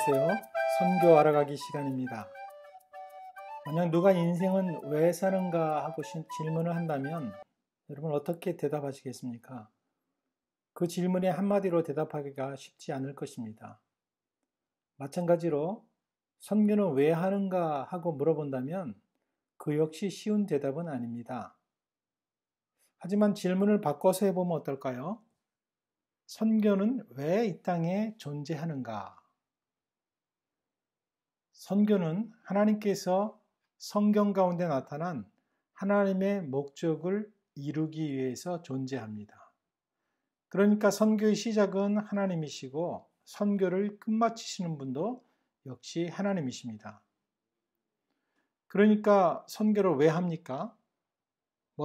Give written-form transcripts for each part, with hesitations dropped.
안녕하세요. 선교 알아가기 시간입니다. 만약 누가 인생은 왜 사는가 하고 질문을 한다면 여러분 어떻게 대답하시겠습니까? 그 질문에 한마디로 대답하기가 쉽지 않을 것입니다. 마찬가지로 선교는 왜 하는가 하고 물어본다면 그 역시 쉬운 대답은 아닙니다. 하지만 질문을 바꿔서 해보면 어떨까요? 선교는 왜 이 땅에 존재하는가? 선교는 하나님께서 성경 가운데 나타난 하나님의 목적을 이루기 위해서 존재합니다. 그러니까 선교의 시작은 하나님이시고 선교를 끝마치시는 분도 역시 하나님이십니다. 그러니까 선교를 왜 합니까?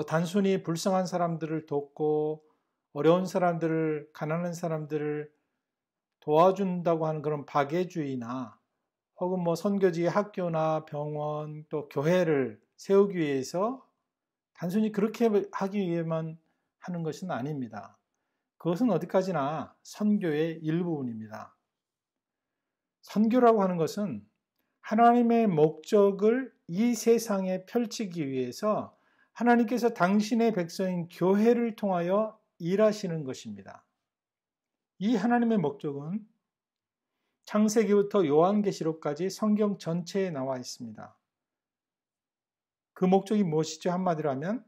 단순히 불쌍한 사람들을 돕고 어려운 사람들을, 가난한 사람들을 도와준다고 하는 그런 박애주의나 혹은 선교지의 학교나 병원 또 교회를 세우기 위해서 단순히 그렇게 하기 위해만 하는 것은 아닙니다. 그것은 어디까지나 선교의 일부분입니다. 선교라고 하는 것은 하나님의 목적을 이 세상에 펼치기 위해서 하나님께서 당신의 백성인 교회를 통하여 일하시는 것입니다. 이 하나님의 목적은 창세기부터 요한계시록까지 성경 전체에 나와 있습니다. 그 목적이 무엇이죠? 한마디로 하면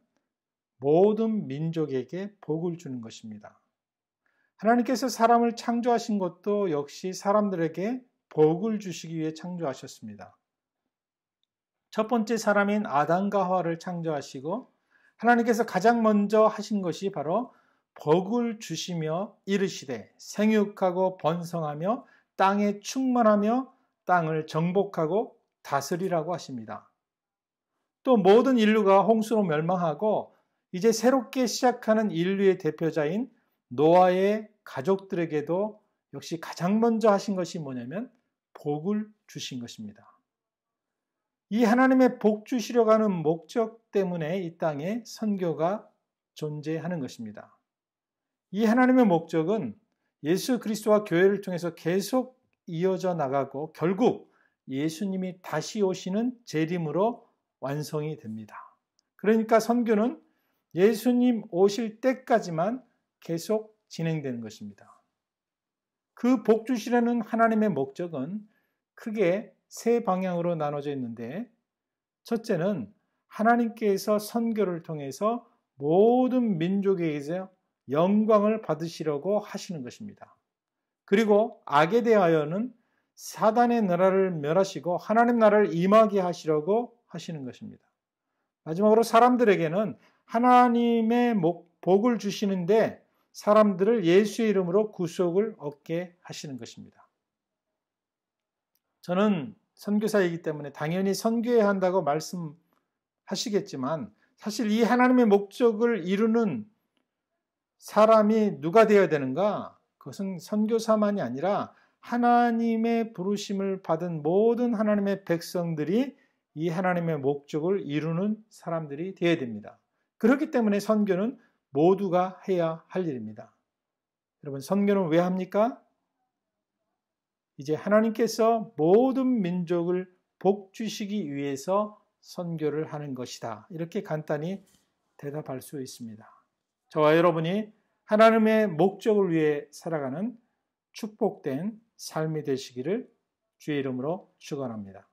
모든 민족에게 복을 주는 것입니다. 하나님께서 사람을 창조하신 것도 역시 사람들에게 복을 주시기 위해 창조하셨습니다. 첫 번째 사람인 아담과 하와를 창조하시고 하나님께서 가장 먼저 하신 것이 바로 복을 주시며 이르시되 생육하고 번성하며 땅에 충만하며 땅을 정복하고 다스리라고 하십니다. 또 모든 인류가 홍수로 멸망하고 이제 새롭게 시작하는 인류의 대표자인 노아의 가족들에게도 역시 가장 먼저 하신 것이 뭐냐면 복을 주신 것입니다. 이 하나님의 복 주시려고 하는 목적 때문에 이 땅에 선교가 존재하는 것입니다. 이 하나님의 목적은 예수 그리스도와 교회를 통해서 계속 이어져 나가고 결국 예수님이 다시 오시는 재림으로 완성이 됩니다. 그러니까 선교는 예수님 오실 때까지만 계속 진행되는 것입니다. 그 복 주시려는 하나님의 목적은 크게 세 방향으로 나눠져 있는데 첫째는 하나님께서 선교를 통해서 모든 민족에게서 영광을 받으시려고 하시는 것입니다. 그리고 악에 대하여는 사단의 나라를 멸하시고 하나님 나라를 임하게 하시려고 하시는 것입니다. 마지막으로 사람들에게는 하나님의 복을 주시는데 사람들을 예수의 이름으로 구속을 얻게 하시는 것입니다. 저는 선교사이기 때문에 당연히 선교해야 한다고 말씀하시겠지만 사실 이 하나님의 목적을 이루는 사람이 누가 되어야 되는가? 그것은 선교사만이 아니라 하나님의 부르심을 받은 모든 하나님의 백성들이 이 하나님의 목적을 이루는 사람들이 되어야 됩니다. 그렇기 때문에 선교는 모두가 해야 할 일입니다. 여러분, 선교는 왜 합니까? 이제 하나님께서 모든 민족을 복 주시기 위해서 선교를 하는 것이다. 이렇게 간단히 대답할 수 있습니다. 저와 여러분이 하나님의 목적을 위해 살아가는 축복된 삶이 되시기를 주의 이름으로 축원합니다.